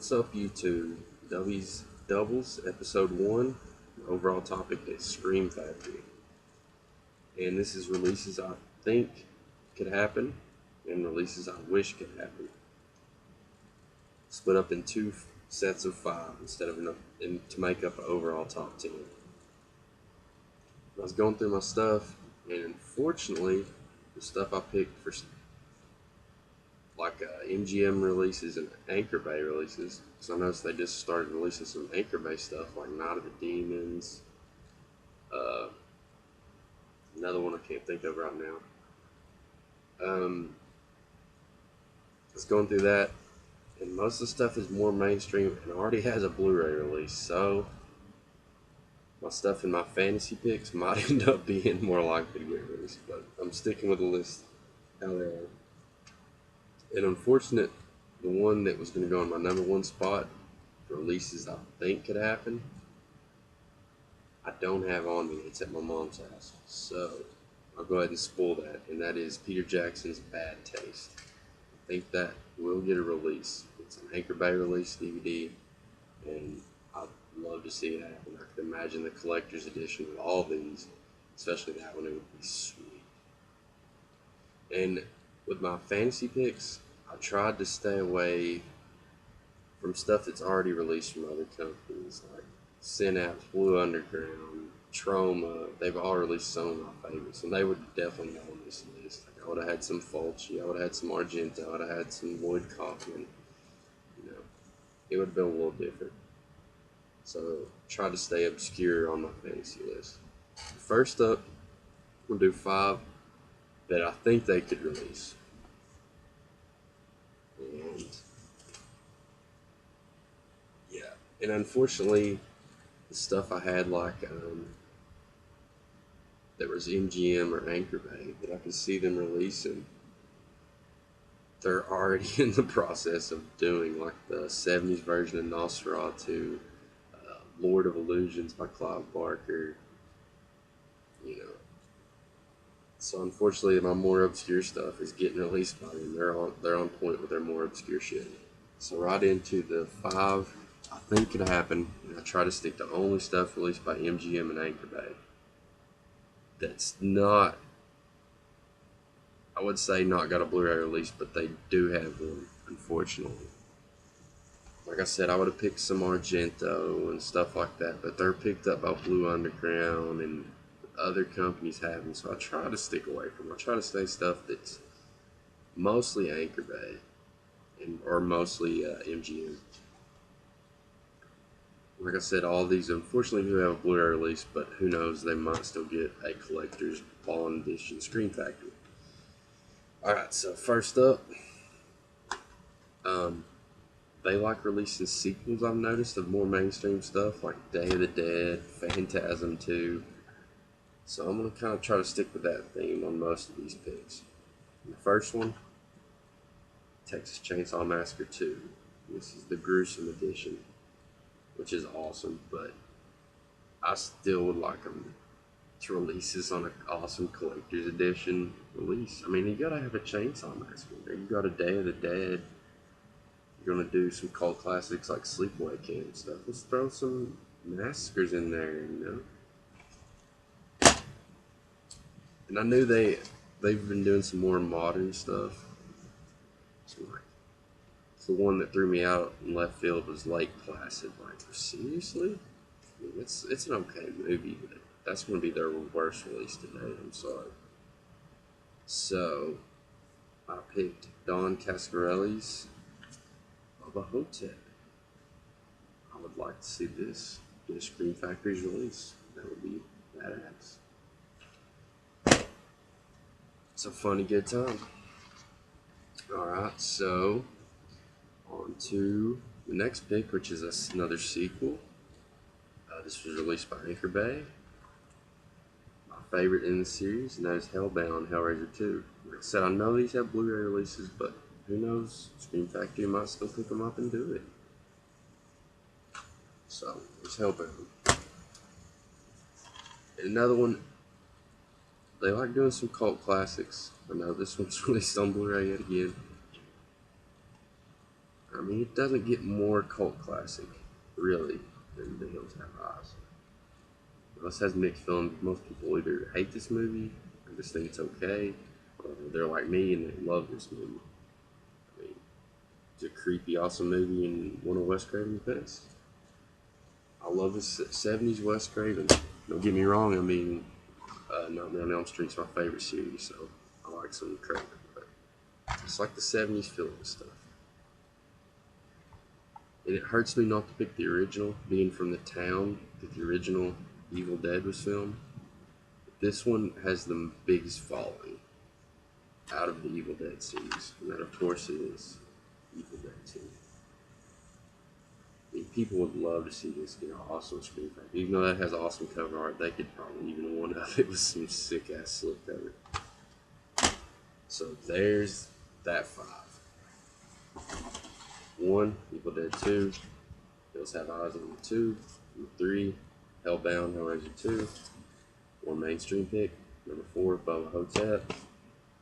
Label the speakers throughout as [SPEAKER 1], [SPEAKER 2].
[SPEAKER 1] What's up, YouTube? Dubby's Doubles, Episode 1. The overall topic is Scream Factory. And this is releases I think could happen and releases I wish could happen. Split up in two sets of 5 instead of to make up an overall top 10. I was going through my stuff, and unfortunately, the stuff I picked for MGM releases and Anchor Bay releases. So I noticed they just started releasing some Anchor Bay stuff like Night of the Demons. Another one I can't think of right now. I was going through that, and most of the stuff is more mainstream and already has a Blu-ray release. So my stuff in my fantasy picks might end up being more likely to get released, but I'm sticking with the list how they are. And unfortunate, the one that was going to go in my number 1 spot for releases I think could happen, I don't have on me. It's at my mom's house. So I'll go ahead and spoil that, and that is Peter Jackson's Bad Taste. I think that will get a release. It's an Anchor Bay release DVD, and I'd love to see it happen. I could imagine the collector's edition with all these, especially that one, it would be sweet. And with my fantasy picks, I tried to stay away from stuff that's already released from other companies like Synapse, Blue Underground, Troma. They've all released some of my favorites, and they would definitely go on this list. Like I would have had some Fulci, I would have had some Argento, I would have had some Lloyd Kaufman. It would have been a little different. So try to stay obscure on my fantasy list. First up, we'll do 5 that I think they could release. And yeah, and unfortunately, the stuff I had that was MGM or Anchor Bay that I could see them releasing, they're already in the process of doing, like the 70s version of Nosferatu, Lord of Illusions by Clive Barker, So unfortunately, my more obscure stuff is getting released by them. They're on point with their more obscure shit. So right into the 5 I think could happen, and I try to stick to only stuff released by MGM and Anchor Bay. That's not, I would say, not got a Blu-ray release, but they do have one, unfortunately. Like I said, I would have picked some Argento and stuff like that, but they're picked up by Blue Underground and other companies have them, so I try to stick away from them. I try to stay stuff that's mostly Anchor Bay or mostly MGM. Like I said, all these unfortunately do have a Blu-ray release, but who knows, they might still get a collector's Bond edition Scream Factory. Alright, so first up, they like releasing sequels, I've noticed, of more mainstream stuff like Day of the Dead, Phantasm 2. So I'm going to kind of try to stick with that theme on most of these picks. The first one, Texas Chainsaw Massacre 2. This is the gruesome edition, which is awesome, but I still would like them to release this on an awesome collector's edition release. I mean, you gotta have a Chainsaw Massacre there. You got a Day of the Dead. You're gonna do some cult classics like Sleepaway Camp and stuff. Let's throw some massacres in there, And I knew they've been doing some more modern stuff. So the one that threw me out in left field was Lake Placid. Like, seriously? I mean, it's an okay movie, but that's going to be their worst release today. I'm sorry. So I picked Don Cascarelli's Bubba Hotep. I would like to see this get a Scream Factory's release. That would be badass. It's a funny good time. Alright, so on to the next pick, which is another sequel. This was released by Anchor Bay. My favorite in the series, and that is Hellbound Hellraiser 2. Like I said, I know these have Blu-ray releases, but who knows? Scream Factory might still pick them up and do it. So, it's Hellbound. And another one, they like doing some cult classics. I know this one's released on Blu-ray yet again. I mean, it doesn't get more cult classic, really, than The Hills Have Eyes. This has mixed feelings. Most people either hate this movie, or just think it's okay, or they're like me and they love this movie. I mean, it's a creepy, awesome movie and one of Wes Craven's best. I love the 70s Wes Craven. Don't get me wrong, I mean, Nightmare on Elm Street's my favorite series, so I like some Craven, but it's like the 70s feeling stuff. And it hurts me not to pick the original, being from the town that the original Evil Dead was filmed. This one has the biggest following out of the Evil Dead series, and that of course is Evil Dead 2. I mean, people would love to see this get an awesome screen print. Even though that has awesome cover art, they could probably even one up it with some sick ass slip cover. So there's that 5. 1, Evil Dead 2, Hills Have Eyes on 2, 3, Hellbound, Hellraiser 2, more mainstream pick, number 4, Bubba Hotep,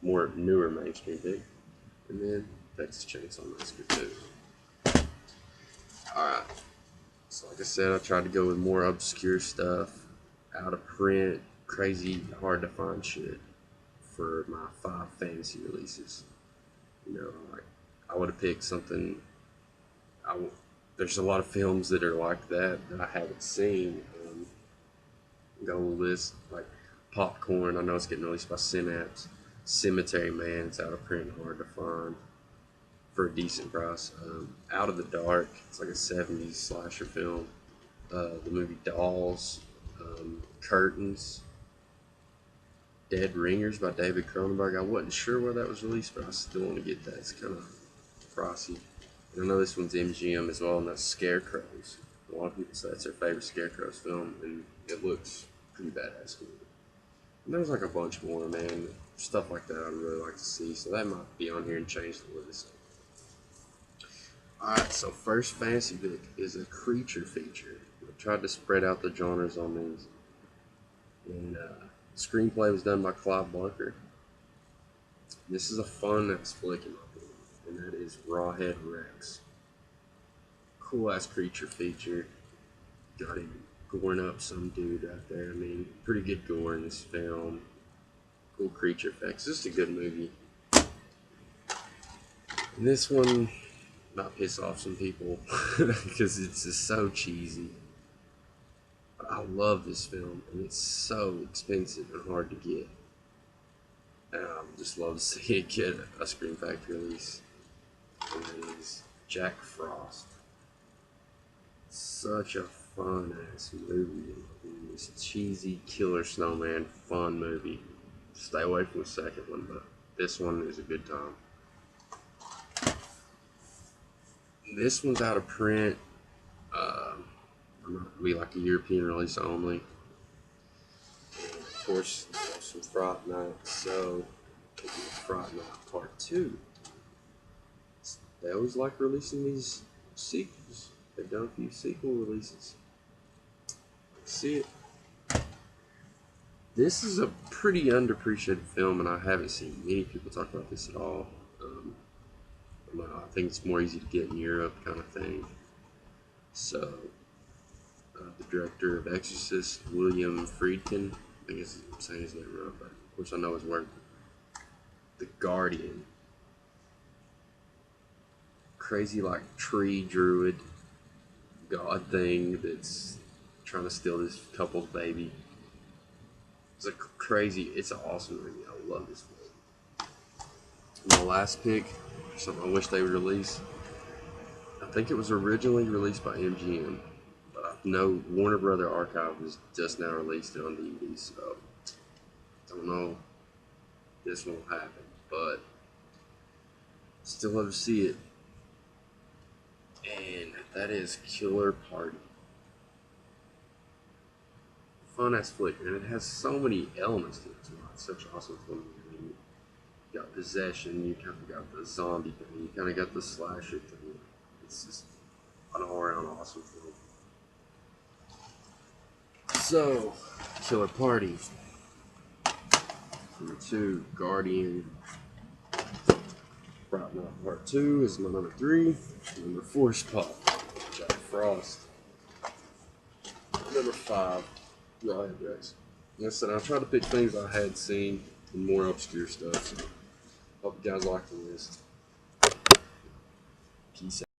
[SPEAKER 1] more newer mainstream pick, and then Texas Chainsaw Massacre 2. Alright, so like I said, I tried to go with more obscure stuff, out of print, crazy, hard to find shit for my 5 fantasy releases. You know, like, I would have picked something, there's a lot of films that are like that I haven't seen. Got a list like Popcorn. I know it's getting released by Synapse. Cemetery Man. It's out of print, hard to find for a decent price. Out of the Dark. It's like a 70s slasher film. The movie Dolls. Curtains. Dead Ringers by David Cronenberg. I wasn't sure where that was released, but I still want to get that. It's kind of pricey. And I know this one's MGM as well, and that's Scarecrows. A lot of people say it's their favorite Scarecrows film, and it looks pretty badass. And there's like a bunch more, man. Stuff like that I'd really like to see, so that might be on here and change the list. Alright, so first fantasy pick is a creature feature. I tried to spread out the genres on these. And screenplay was done by Clive Barker. This is a fun ass flick in my opinion, and that is Rawhead Rex. Cool ass creature feature. Got him goring up some dude out there. I mean, pretty good gore in this film. Cool creature effects. Just a good movie. And this one might piss off some people because it's just so cheesy. But I love this film, and it's so expensive and hard to get. And I would just love to see it get a Scream Factory release. And it is Jack Frost. Such a fun ass movie. This cheesy killer snowman fun movie. Stay away from the second one, but this one is a good time. This one's out of print. It'll be like a European release only. And of course, some Fright Night. So, Fright Night Part 2. They always like releasing these sequels. They've done a few sequel releases. See it. This is a pretty underappreciated film, and I haven't seen many people talk about this at all. I think it's more easy to get in Europe, kind of thing. So, the director of Exorcist, William Friedkin, I guess I'm saying his name wrong, but of course I know his work. The Guardian. Crazy, like, tree druid god thing that's trying to steal this couple's baby. It's a crazy, it's an awesome movie. I love this film. My last pick, something I wish they would release. I think it was originally released by MGM, but I know Warner Brother Archive has just now released it on DVD, so I don't know if this will happen, but still love to see it. And that is Killer Party. Fun ass flick, and it has so many elements to it. It's such an awesome film. I mean, you got possession, you kind of got the zombie thing, you kind of got the slasher thing. It's just an all-around awesome film. So, Killer Party. Number 2, Guardian. Prop Knot Part 2 is my number 3. Number 4 spot, Jack Frost. Number 5, Riot Rex. Like I said, I tried to pick things I had seen and more obscure stuff. So hope you guys like the list. Peace out.